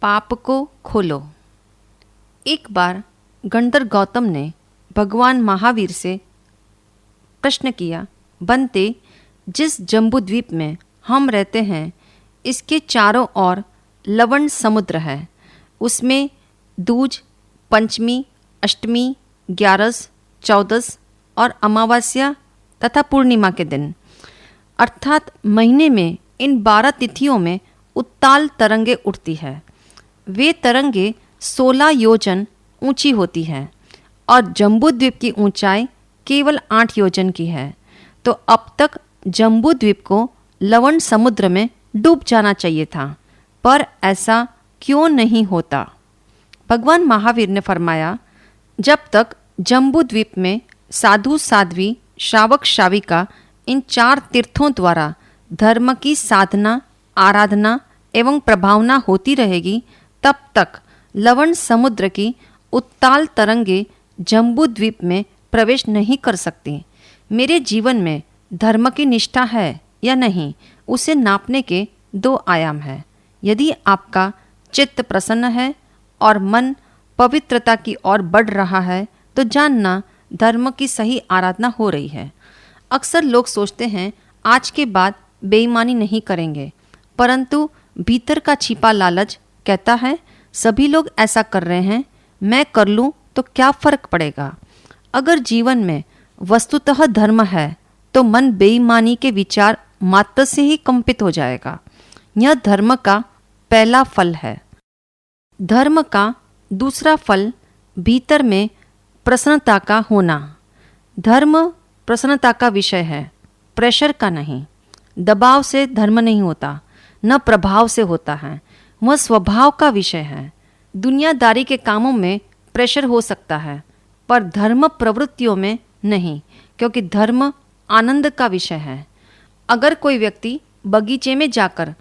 पाप को खोलो। एक बार गणधर गौतम ने भगवान महावीर से प्रश्न किया, बनते, जिस जम्बूद्वीप में हम रहते हैं इसके चारों ओर लवण समुद्र है। उसमें दूज, पंचमी, अष्टमी, ग्यारस, चौदस और अमावस्या तथा पूर्णिमा के दिन अर्थात महीने में इन 12 तिथियों में उत्ताल तरंगे उठती है। वे तरंगे 16 योजन ऊंची होती हैं और जम्बूद्वीप की ऊंचाई केवल 8 योजन की है। तो अब तक जम्बूद्वीप को लवण समुद्र में डूब जाना चाहिए था, पर ऐसा क्यों नहीं होता? भगवान महावीर ने फरमाया, जब तक जम्बूद्वीप में साधु साध्वी श्रावक श्राविका इन 4 तीर्थों द्वारा धर्म की साधना, आराधना एवं प्रभावना होती रहेगी, तब तक लवण समुद्र की उत्ताल तरंगे जम्बूद्वीप में प्रवेश नहीं कर सकती। मेरे जीवन में धर्म की निष्ठा है या नहीं, उसे नापने के 2 आयाम हैं। यदि आपका चित्त प्रसन्न है और मन पवित्रता की ओर बढ़ रहा है तो जानना धर्म की सही आराधना हो रही है। अक्सर लोग सोचते हैं आज के बाद बेईमानी नहीं करेंगे, परंतु भीतर का छिपा लालच कहता है सभी लोग ऐसा कर रहे हैं, मैं कर लूँ तो क्या फर्क पड़ेगा। अगर जीवन में वस्तुतः धर्म है तो मन बेईमानी के विचार मात्र से ही कंपित हो जाएगा। यह धर्म का पहला फल है। धर्म का दूसरा फल भीतर में प्रसन्नता का होना। धर्म प्रसन्नता का विषय है, प्रेशर का नहीं। दबाव से धर्म नहीं होता, न प्रभाव से होता है। वह स्वभाव का विषय है। दुनियादारी के कामों में प्रेशर हो सकता है, पर धर्म प्रवृत्तियों में नहीं, क्योंकि धर्म आनंद का विषय है। अगर कोई व्यक्ति बगीचे में जाकर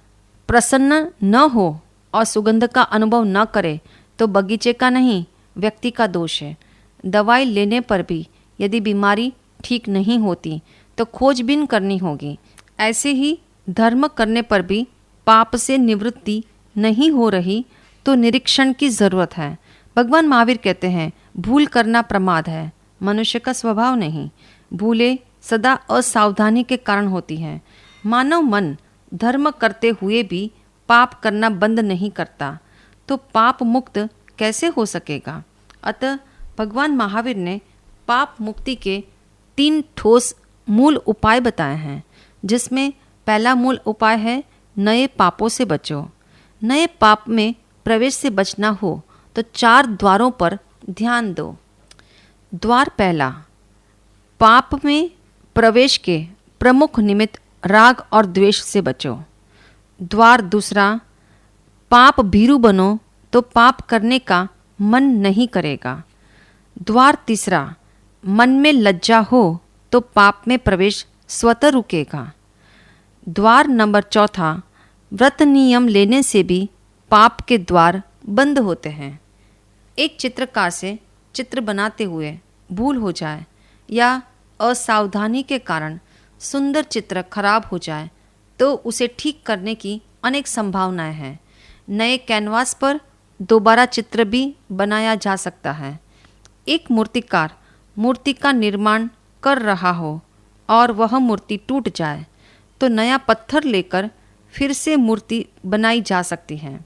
प्रसन्न न हो और सुगंध का अनुभव न करे तो बगीचे का नहीं, व्यक्ति का दोष है। दवाई लेने पर भी यदि बीमारी ठीक नहीं होती तो खोजबीन करनी होगी। ऐसे ही धर्म करने पर भी पाप से निवृत्ति नहीं हो रही तो निरीक्षण की ज़रूरत है। भगवान महावीर कहते हैं, भूल करना प्रमाद है, मनुष्य का स्वभाव नहीं। भूलें सदा असावधानी के कारण होती हैं। मानव मन धर्म करते हुए भी पाप करना बंद नहीं करता, तो पाप मुक्त कैसे हो सकेगा? अतः भगवान महावीर ने पाप मुक्ति के 3 ठोस मूल उपाय बताए हैं, जिसमें पहला मूल उपाय है नए पापों से बचो। नए पाप में प्रवेश से बचना हो तो 4 द्वारों पर ध्यान दो। द्वार पहला, पाप में प्रवेश के प्रमुख निमित्त राग और द्वेष से बचो। द्वार दूसरा, पाप भीरु बनो तो पाप करने का मन नहीं करेगा। द्वार तीसरा, मन में लज्जा हो तो पाप में प्रवेश स्वतः रुकेगा। द्वार नंबर चौथा, व्रत नियम लेने से भी पाप के द्वार बंद होते हैं। एक चित्रकार से चित्र बनाते हुए भूल हो जाए या असावधानी के कारण सुंदर चित्र खराब हो जाए तो उसे ठीक करने की अनेक संभावनाएं हैं। नए कैनवास पर दोबारा चित्र भी बनाया जा सकता है। एक मूर्तिकार मूर्ति का निर्माण कर रहा हो और वह मूर्ति टूट जाए तो नया पत्थर लेकर फिर से मूर्ति बनाई जा सकती है।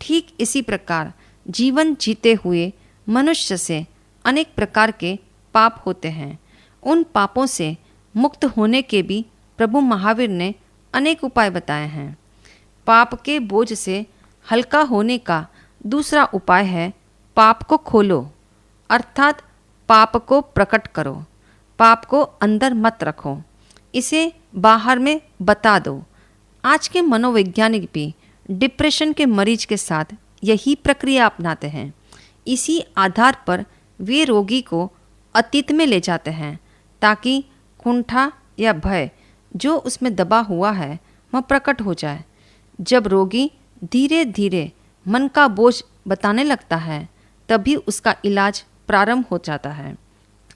ठीक इसी प्रकार जीवन जीते हुए मनुष्य से अनेक प्रकार के पाप होते हैं। उन पापों से मुक्त होने के भी प्रभु महावीर ने अनेक उपाय बताए हैं। पाप के बोझ से हल्का होने का दूसरा उपाय है पाप को खोलो, अर्थात पाप को प्रकट करो। पाप को अंदर मत रखो, इसे बाहर में बता दो। आज के मनोवैज्ञानिक भी डिप्रेशन के मरीज के साथ यही प्रक्रिया अपनाते हैं। इसी आधार पर वे रोगी को अतीत में ले जाते हैं ताकि कुंठा या भय जो उसमें दबा हुआ है वह प्रकट हो जाए। जब रोगी धीरे धीरे मन का बोझ बताने लगता है तभी उसका इलाज प्रारंभ हो जाता है।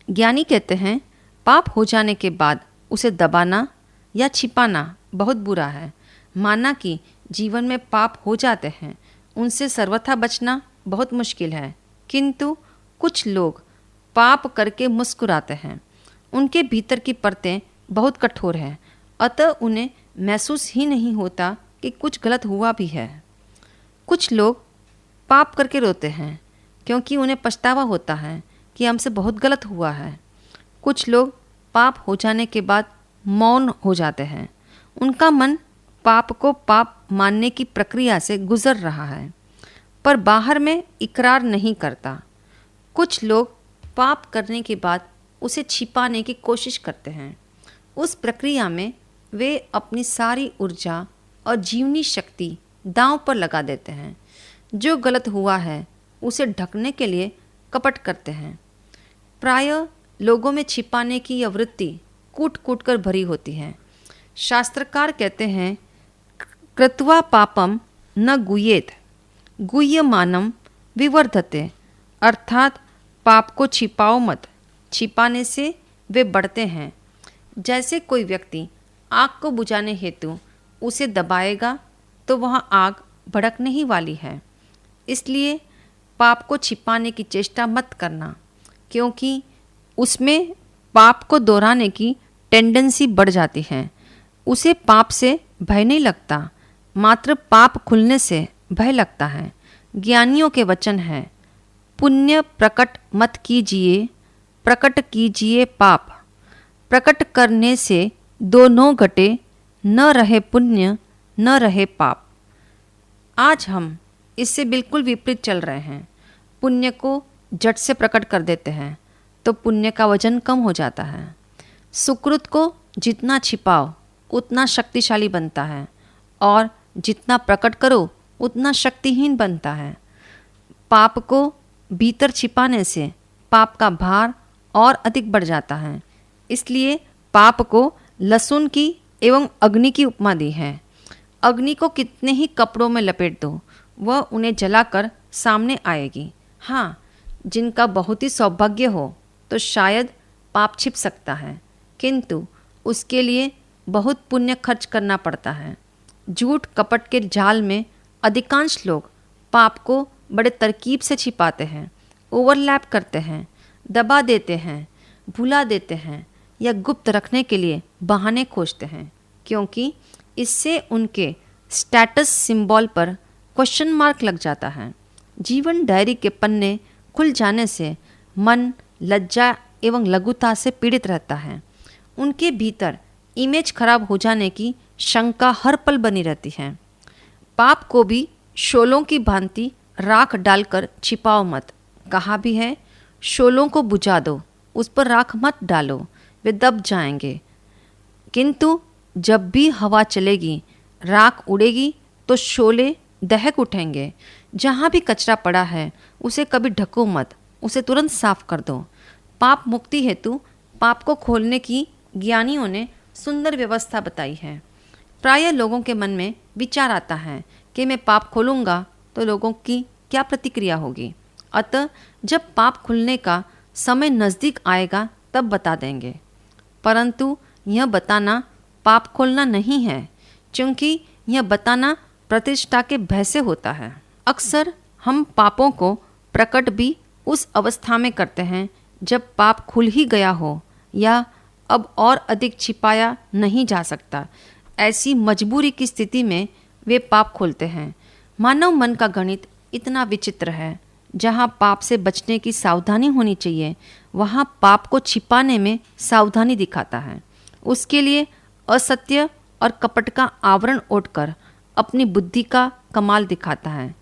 ज्ञानी कहते हैं पाप हो जाने के बाद उसे दबाना या छिपाना बहुत बुरा है। माना कि जीवन में पाप हो जाते हैं, उनसे सर्वथा बचना बहुत मुश्किल है, किंतु कुछ लोग पाप करके मुस्कुराते हैं। उनके भीतर की परतें बहुत कठोर हैं, अतः उन्हें महसूस ही नहीं होता कि कुछ गलत हुआ भी है। कुछ लोग पाप करके रोते हैं क्योंकि उन्हें पछतावा होता है कि हमसे बहुत गलत हुआ है। कुछ लोग पाप हो जाने के बाद मौन हो जाते हैं। उनका मन पाप को पाप मानने की प्रक्रिया से गुजर रहा है, पर बाहर में इकरार नहीं करता। कुछ लोग पाप करने के बाद उसे छिपाने की कोशिश करते हैं। उस प्रक्रिया में वे अपनी सारी ऊर्जा और जीवनी शक्ति दांव पर लगा देते हैं। जो गलत हुआ है उसे ढकने के लिए कपट करते हैं। प्रायः लोगों में छिपाने की यह वृत्ति कूट कूट कर भरी होती है। शास्त्रकार कहते हैं, कृत्वा पापम न गुह्येत गुह्यमानम विवर्धते, अर्थात पाप को छिपाओ मत, छिपाने से वे बढ़ते हैं। जैसे कोई व्यक्ति आग को बुझाने हेतु उसे दबाएगा तो वह आग भड़कने ही वाली है। इसलिए पाप को छिपाने की चेष्टा मत करना, क्योंकि उसमें पाप को दोहराने की टेंडेंसी बढ़ जाती है। उसे पाप से भय नहीं लगता, मात्र पाप खुलने से भय लगता है। ज्ञानियों के वचन है, पुण्य प्रकट मत कीजिए, प्रकट कीजिए पाप। प्रकट करने से दोनों घटे, न रहे पुण्य न रहे पाप। आज हम इससे बिल्कुल विपरीत चल रहे हैं। पुण्य को झट से प्रकट कर देते हैं तो पुण्य का वजन कम हो जाता है। सुकृत को जितना छिपाओ उतना शक्तिशाली बनता है, और जितना प्रकट करो उतना शक्तिहीन बनता है। पाप को भीतर छिपाने से पाप का भार और अधिक बढ़ जाता है। इसलिए पाप को लहसुन की एवं अग्नि की उपमा दी है। अग्नि को कितने ही कपड़ों में लपेट दो, वह उन्हें जलाकर सामने आएगी। हाँ, जिनका बहुत ही सौभाग्य हो तो शायद पाप छिप सकता है, किंतु उसके लिए बहुत पुण्य खर्च करना पड़ता है। झूठ कपट के जाल में अधिकांश लोग पाप को बड़े तरकीब से छिपाते हैं, ओवरलैप करते हैं, दबा देते हैं, भुला देते हैं या गुप्त रखने के लिए बहाने खोजते हैं, क्योंकि इससे उनके स्टेटस सिंबल पर क्वेश्चन मार्क लग जाता है। जीवन डायरी के पन्ने खुल जाने से मन लज्जा एवं लघुता से पीड़ित रहता है। उनके भीतर इमेज खराब हो जाने की शंका हर पल बनी रहती है। पाप को भी शोलों की भांति राख डालकर छिपाओ मत। कहा भी है, शोलों को बुझा दो, उस पर राख मत डालो, वे दब जाएंगे। किंतु जब भी हवा चलेगी, राख उड़ेगी तो शोले दहक उठेंगे। जहाँ भी कचरा पड़ा है उसे कभी ढको मत, उसे तुरंत साफ कर दो। पाप मुक्ति हेतु पाप को खोलने की ज्ञानियों ने सुंदर व्यवस्था बताई है। प्रायः लोगों के मन में विचार आता है कि मैं पाप खोलूँगा तो लोगों की क्या प्रतिक्रिया होगी, अतः जब पाप खुलने का समय नज़दीक आएगा तब बता देंगे। परंतु यह बताना पाप खोलना नहीं है, क्योंकि यह बताना प्रतिष्ठा के भय से होता है। अक्सर हम पापों को प्रकट भी उस अवस्था में करते हैं जब पाप खुल ही गया हो या अब और अधिक छिपाया नहीं जा सकता। ऐसी मजबूरी की स्थिति में वे पाप खोलते हैं। मानव मन का गणित इतना विचित्र है, जहाँ पाप से बचने की सावधानी होनी चाहिए वहाँ पाप को छिपाने में सावधानी दिखाता है। उसके लिए असत्य और कपट का आवरण ओढ़कर अपनी बुद्धि का कमाल दिखाता है।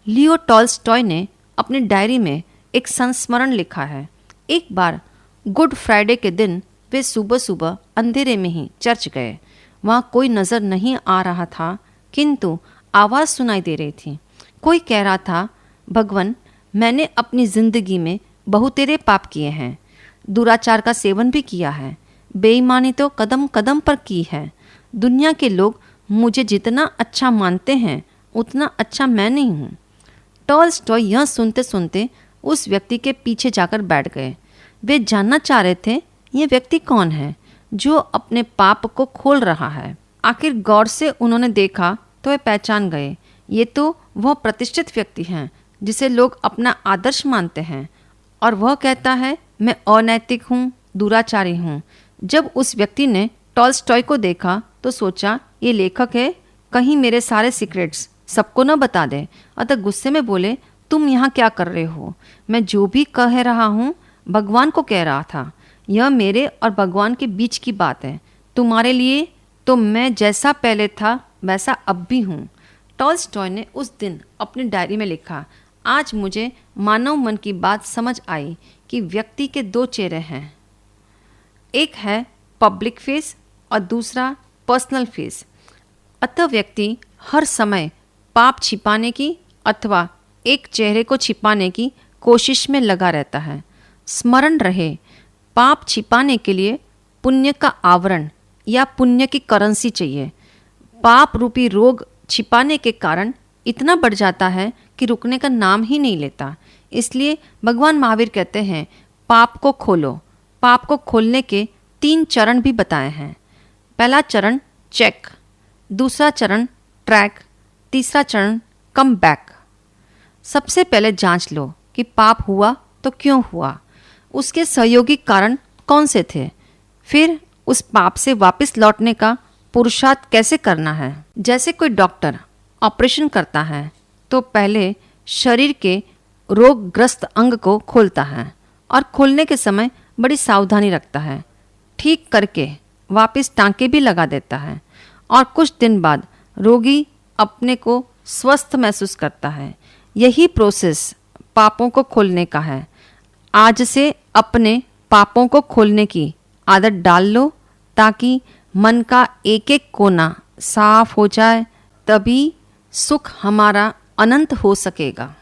लियो टॉल्स्टॉय ने अपनी डायरी में एक संस्मरण लिखा है। एक बार गुड फ्राइडे के दिन वे सुबह सुबह अंधेरे में ही चर्च गए। वहाँ कोई नज़र नहीं आ रहा था, किंतु आवाज़ सुनाई दे रही थी। कोई कह रहा था, भगवान, मैंने अपनी ज़िंदगी में बहुतेरे पाप किए हैं, दुराचार का सेवन भी किया है, बेईमानी तो कदम कदम पर की है। दुनिया के लोग मुझे जितना अच्छा मानते हैं उतना अच्छा मैं नहीं हूँ। टॉल्स्टॉय यह सुनते सुनते उस व्यक्ति के पीछे जाकर बैठ गए। वे जानना चाह रहे थे ये व्यक्ति कौन है जो अपने पाप को खोल रहा है। आखिर गौर से उन्होंने देखा तो वे पहचान गए, ये तो वह प्रतिष्ठित व्यक्ति हैं जिसे लोग अपना आदर्श मानते हैं और वह कहता है मैं अनैतिक हूँ, दुराचारी हूँ। जब उस व्यक्ति ने टॉल्स्टॉय को देखा तो सोचा ये लेखक है, कहीं मेरे सारे सीक्रेट्स सबको न बता दे। अतः गुस्से में बोले तुम यहाँ क्या कर रहे हो? मैं जो भी कह रहा हूँ भगवान को कह रहा था। यह मेरे और भगवान के बीच की बात है। तुम्हारे लिए तो मैं जैसा पहले था वैसा अब भी हूँ। टॉल्स्टॉय ने उस दिन अपनी डायरी में लिखा, आज मुझे मानव मन की बात समझ आई कि व्यक्ति के दो चेहरे हैं, एक है पब्लिक फेस और दूसरा पर्सनल फेस। अतः व्यक्ति हर समय पाप छिपाने की अथवा एक चेहरे को छिपाने की कोशिश में लगा रहता है। स्मरण रहे, पाप छिपाने के लिए पुण्य का आवरण या पुण्य की करेंसी चाहिए। पाप रूपी रोग छिपाने के कारण इतना बढ़ जाता है कि रुकने का नाम ही नहीं लेता। इसलिए भगवान महावीर कहते हैं पाप को खोलो। पाप को खोलने के 3 चरण भी बताए हैं। पहला चरण चेक, दूसरा चरण ट्रैक, तीसरा चरण कम बैक। सबसे पहले जांच लो कि पाप हुआ तो क्यों हुआ, उसके सहयोगी कारण कौन से थे, फिर उस पाप से वापस लौटने का पुरुषार्थ कैसे करना है। जैसे कोई डॉक्टर ऑपरेशन करता है तो पहले शरीर के रोगग्रस्त अंग को खोलता है और खोलने के समय बड़ी सावधानी रखता है। ठीक करके वापस टांके भी लगा देता है और कुछ दिन बाद रोगी अपने को स्वस्थ महसूस करता है। यही प्रोसेस पापों को खोलने का है। आज से अपने पापों को खोलने की आदत डाल लो ताकि मन का एक एक कोना साफ हो जाए, तभी सुख हमारा अनंत हो सकेगा।